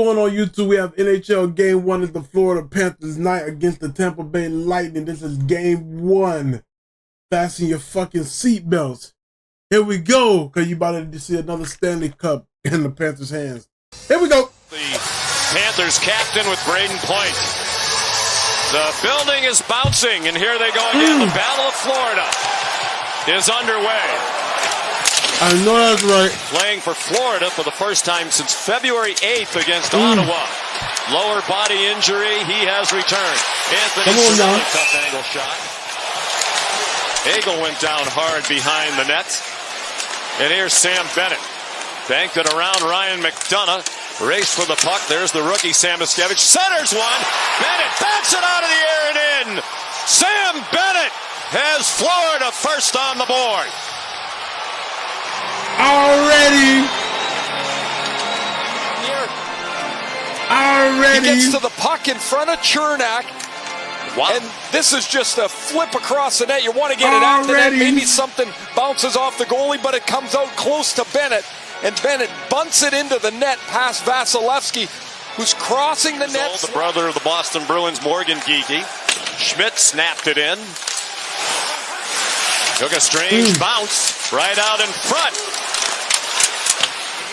Going on YouTube, we have NHL Game 1 of the Florida Panthers night against the Tampa Bay Lightning. This is Game 1. Fasten your fucking seatbelts. Here we go, because you about to see another Stanley Cup in the Panthers' hands. Here we go. The Panthers captain with Braden Point. The building is bouncing, and here they go again. The Battle of Florida is underway. I know that's right. Playing for Florida for the first time since February 8th against Ottawa. Lower body injury. He has returned. Anthony Cirelli, tough angle shot. Hagel went down hard behind the net. And here's Sam Bennett. Banked it around Ryan McDonough. Race for the puck. There's the rookie Sam Miskevich. Centers one. Bennett bats it out of the air and in. Sam Bennett has Florida first on the board. Already. He gets to the puck in front of Chernak. Wow. And this is just a flip across the net. You want to get it out the net. Maybe something bounces off the goalie, but it comes out close to Bennett. And Bennett bunts it into the net past Vasilevsky, who's crossing the net. The brother of the Boston Bruins, Morgan Geekie. Schmidt snapped it in. Took a strange bounce right out in front.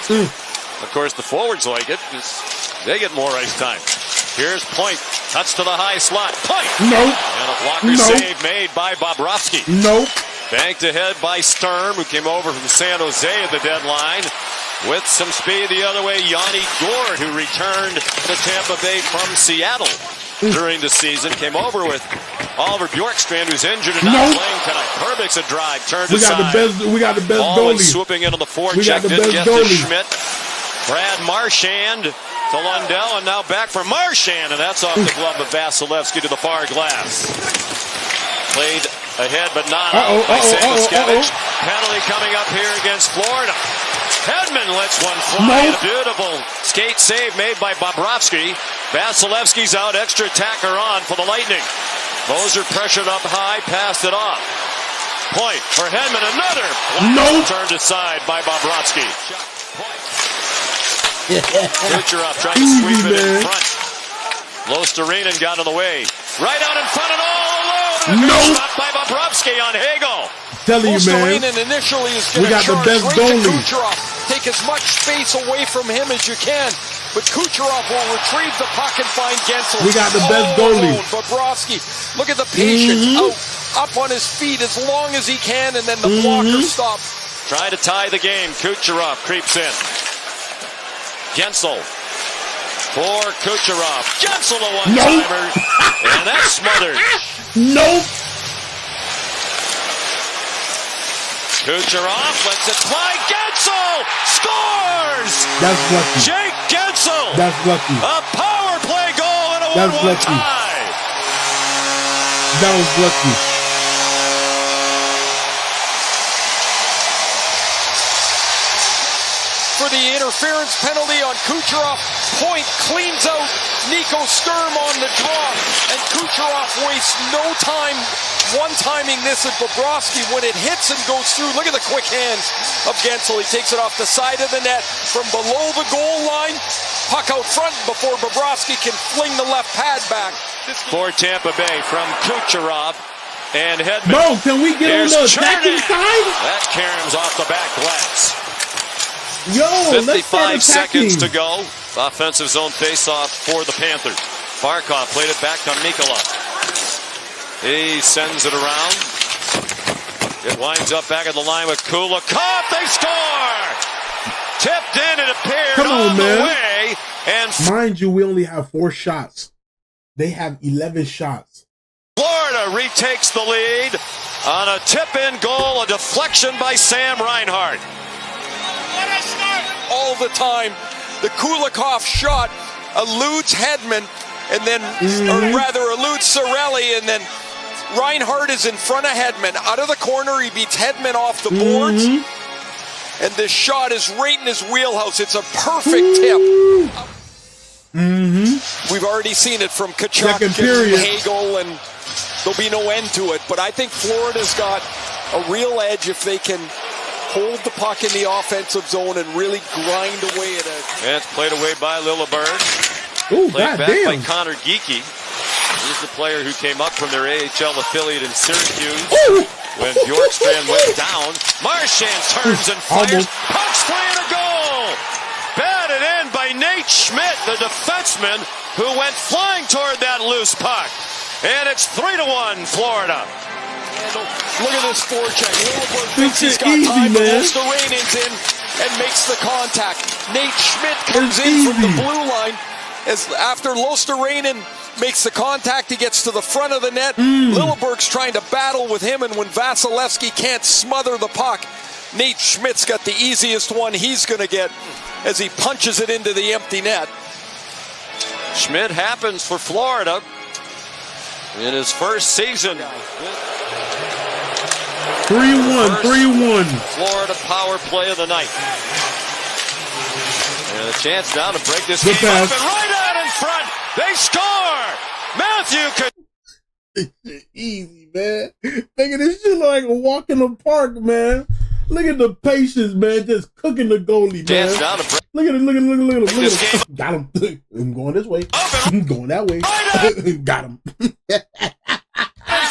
Of course, the forwards like it because they get more ice time. Here's Point. Cuts to the high slot. Point! Nope. And a blocker save made by Bobrovsky. Nope. Banked ahead by Sturm, who came over from San Jose at the deadline. With some speed the other way, Yanni Gourde, who returned to Tampa Bay from Seattle during the season. Came over with Oliver Bjorkstrand, who's injured and not playing tonight. Perbix a drive, turned aside. We got the best Ball goalie. Swooping into the forecheck. Didn't get to Schmidt. Brad Marchand to Lundell, and now back for Marchand, and that's off the glove of Vasilevsky to the far glass. Played ahead, but not out by Samoskevich. Penalty coming up here against Florida. Hedman lets one fly. A beautiful skate save made by Bobrovsky. Vasilevsky's out, extra attacker on for the Lightning. Moser pressured up high, passed it off. Point for Hedman, another. Turned aside by Bobrovsky. Kucherov tried to sweep it in front. Losterinen got in the way. Right out in front and all alone. Shot by Bobrovsky on Hagel. Telling you, man. Losterinen initially is going to charge right to Kucherov. Take as much space away from him as you can. But Kucherov will retrieve the puck and find Gensel. We got the best goalie. Bobrovsky, look at the patience. Up on his feet as long as he can, and then the blocker stops. Trying to tie the game. Kucherov creeps in. Gensel for Kucherov. Gensel a one-timer. And that's smothered. Kucherov lets it fly. Gensel scores! That's lucky. Jake Gensel! That's lucky. A power play goal and a 1-1 tie. That was lucky. For the interference penalty on Kucherov. Point cleans out Nico Sturm on the draw. And Kucherov wastes no time one-timing this at Bobrovsky. When it hits and goes through, look at the quick hands of Gensel. He takes it off the side of the net from below the goal line. Puck out front before Bobrovsky can fling the left pad back. For Tampa Bay from Kucherov and Hedman. Can we get on the attacking side? That caroms off the back glass. 55 seconds to go. Offensive zone face-off for the Panthers. Barkov played it back to Mikula. He sends it around. It winds up back at the line with Kulikov. They score! Tipped in, it appeared on the way. And mind you, we only have 4 shots. They have 11 shots. Florida retakes the lead on a tip-in goal, a deflection by Sam Reinhart. All the time, the Kulikov shot eludes Hedman, and then, or rather eludes Cirelli, and then Reinhart is in front of Hedman. Out of the corner, he beats Hedman off the boards, and this shot is right in his wheelhouse. It's a perfect tip. We've already seen it from Kachuk and Hagel, and there'll be no end to it. But I think Florida's got a real edge if they can hold the puck in the offensive zone and really grind away at it. And it's played away by Lilleberg. Ooh, played back goddamn. by Connor Geekie. He's the player who came up from their AHL affiliate in Syracuse. Ooh. When Bjorkstrand went down, Marchand turns and fires. Puck's playing a goal. Batted in by Nate Schmidt, the defenseman, who went flying toward that loose puck. And it's 3-1 Florida. Look at this forecheck. Lilleberg thinks he's got time, but Lostereinen's in and makes the contact. Nate Schmidt comes in from the blue line. As after Lostereinen makes the contact, he gets to the front of the net. Lilleberg's trying to battle with him, and when Vasilevsky can't smother the puck, Nate Schmidt's got the easiest one he's going to get as he punches it into the empty net. Schmidt happens for Florida in his first season. 3-1. Florida power play of the night. And a chance now to break this Good game pass. up and right out in front. They score. Matthew could. Easy, man. Nigga, this shit like a walk in the park, man. Look at the patience, man. Just cooking the goalie, man. Chance down to break. Look at him. Look at him. This game. Got him. I'm going this way. I'm going that way. Got him. In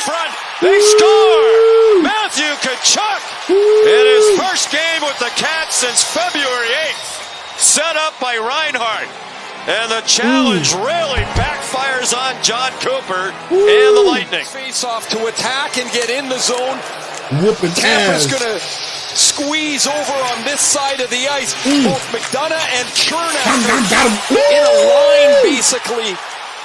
front. They score. Matthew Tkachuk in his first game with the Cats since February 8th. Set up by Reinhart. And the challenge really backfires on John Cooper and the Lightning. Face off to attack and get in the zone. Whooping Tampa's ass. going to squeeze over on this side of the ice. Both McDonough and Chernak Got him. in a line, basically,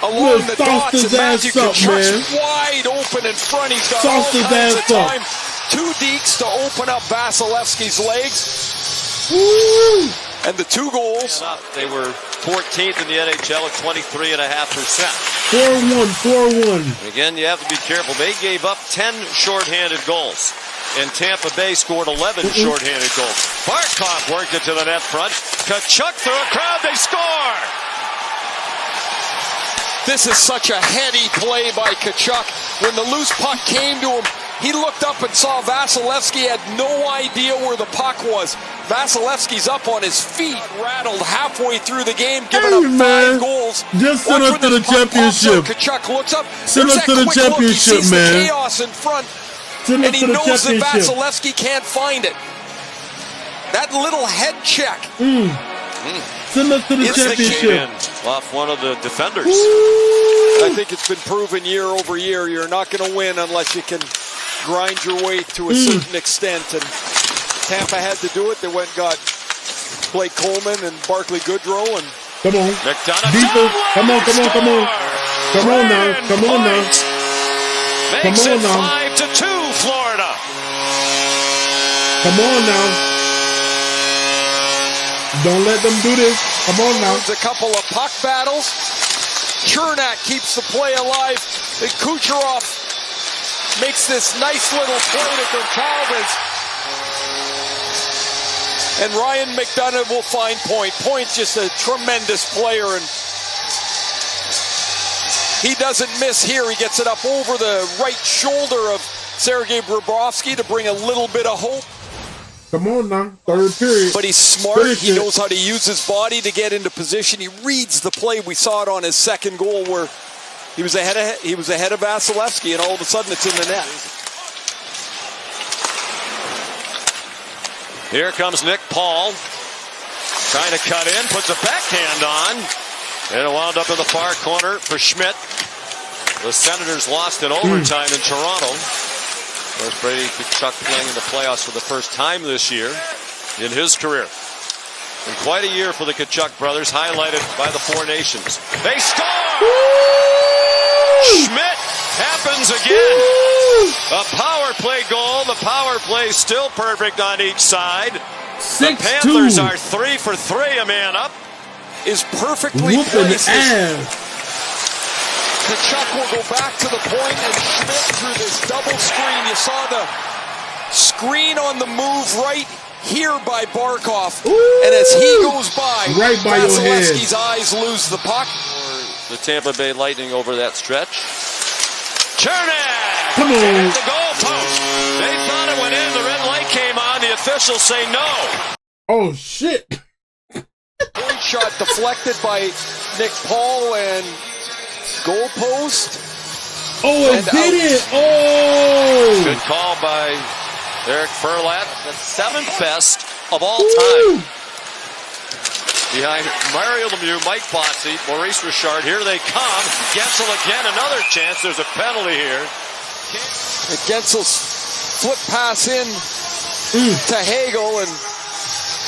along the dots. His And Matthew ass up, Tkachuk's wide open in front. He's got Sauce all his kinds of ass up. time. 2 deeks to open up Vasilevsky's legs. Woo. And the 2 goals. They were 14th in the NHL at 23.5%. 4-1. Again, you have to be careful. They gave up 10 shorthanded goals. And Tampa Bay scored 11 shorthanded goals. Barkov worked it to the net front. Tkachuk through a crowd. They score! This is such a heady play by Tkachuk. When the loose puck came to him, he looked up and saw Vasilevsky had no idea where the puck was. Vasilevsky's up on his feet, rattled halfway through the game, giving up 5 goals. Just send us to the championship. Tkachuk looks up. Send us to the championship, He sees man. the chaos in front, Send us and he to the knows that championship. Vasilevsky can't find it. That little head check. Send us to the championship. Off one of the defenders. I think it's been proven year over year, you're not going to win unless you can grind your way to a certain extent. And Tampa had to do it. They went and got Blake Coleman and Barclay Goodrow. And Come on. McDonough. Deeper. Come on. Come on now. Come on now. Makes Come on it now. 5-2 Florida. Come on now. Don't let them do this. Come on now. there's a couple of puck battles. Chernak keeps the play alive. And Kucherov makes this nice little play to Goncalves. And Ryan McDonough will find Point. Point's just a tremendous player, and he doesn't miss here. He gets it up over the right shoulder of Sergei Bobrovsky to bring a little bit of hope. Come on now. Third period. But he's smart. Finish He it. knows how to use his body to get into position. He reads the play. We saw it on his second goal where he was ahead of Vasilevsky, and all of a sudden it's in the net. Here comes Nick Paul. Trying to cut in, puts a backhand on. And it wound up in the far corner for Schmidt. The Senators lost in overtime in Toronto. There's Brady Tkachuk playing in the playoffs for the first time this year in his career. And quite a year for the Tkachuk brothers, highlighted by the Four Nations. They score! Schmidt happens again. A power play goal. The power play still perfect on each side. The Panthers are 3 for 3, a man up. Is perfectly placed. Tkachuk will go back to the point, and Schmidt through this double screen. You saw the screen on the move right here by Barkov. And as he goes by, right by your head. Vasilevsky's eyes lose the puck. The Tampa Bay Lightning over that stretch. Chernak! Come on. At the goal post. They thought it went in. The red light came on. The officials say no. Oh, shit. Point shot deflected by Nick Paul and goalpost. Oh, it did it. Oh. Good call by Eric Furlat, the 7th best of all time. Behind Mario Lemieux, Mike Botsy, Maurice Richard. Here they come. Gensel again, another chance. There's a penalty here. And Gensel's flip pass in to Hagel, and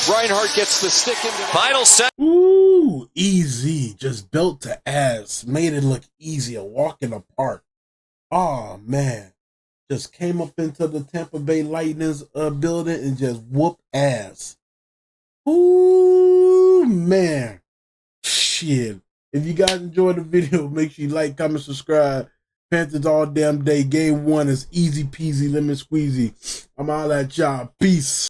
Reinhardt gets the stick into the final set. Ooh, easy. Just built to ass. Made it look easy. A walk in the park. Oh, man. Just came up into the Tampa Bay Lightning's building and just whoop ass. Ooh, man. Shit. If you guys enjoyed the video, make sure you like, comment, subscribe. Panthers all damn day. Game 1 is easy peasy, lemon squeezy. I'm all at y'all. Peace.